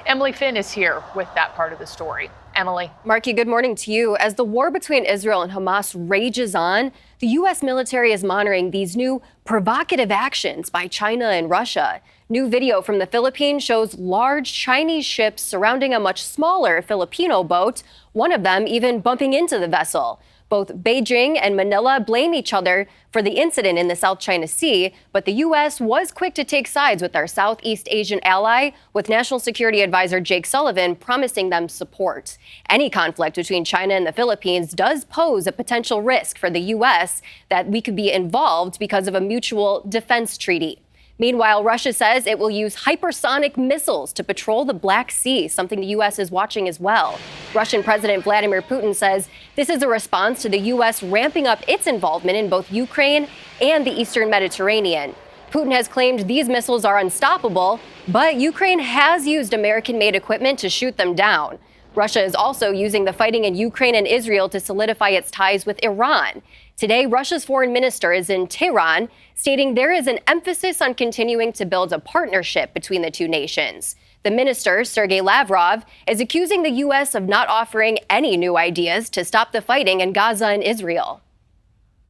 Emily Finn is here with that part of the story. Emily. Marky, good morning to you. As the war between Israel and Hamas rages on, the U.S. military is monitoring these new provocative actions by China and Russia. New video from the Philippines shows large Chinese ships surrounding a much smaller Filipino boat, one of them even bumping into the vessel. Both Beijing and Manila blame each other for the incident in the South China Sea, but the U.S. was quick to take sides with our Southeast Asian ally, with National Security Advisor Jake Sullivan promising them support. Any conflict between China and the Philippines does pose a potential risk for the U.S. that we could be involved because of a mutual defense treaty. Meanwhile, Russia says it will use hypersonic missiles to patrol the Black Sea, something the U.S. is watching as well. Russian President Vladimir Putin says this is a response to the U.S. ramping up its involvement in both Ukraine and the Eastern Mediterranean. Putin has claimed these missiles are unstoppable, but Ukraine has used American-made equipment to shoot them down. Russia is also using the fighting in Ukraine and Israel to solidify its ties with Iran. Today, Russia's foreign minister is in Tehran, stating there is an emphasis on continuing to build a partnership between the two nations. The minister, Sergei Lavrov, is accusing the U.S. of not offering any new ideas to stop the fighting in Gaza and Israel.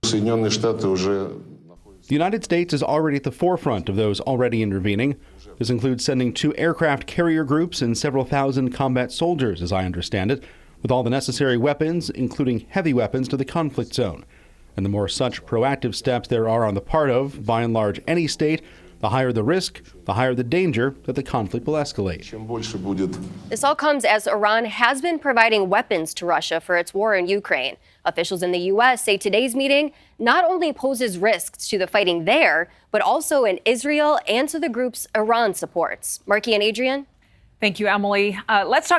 The United States is already at the forefront of those already intervening. This includes sending 2 aircraft carrier groups and several thousand combat soldiers, as I understand it, with all the necessary weapons, including heavy weapons, to the conflict zone. And the more such proactive steps there are on the part of, by and large, any state, the higher the risk, the higher the danger that the conflict will escalate. This all comes as Iran has been providing weapons to Russia for its war in Ukraine. Officials in the U.S. say today's meeting not only poses risks to the fighting there, but also in Israel and to the groups Iran supports. Marky and Adrian? Thank you, Emily. Let's talk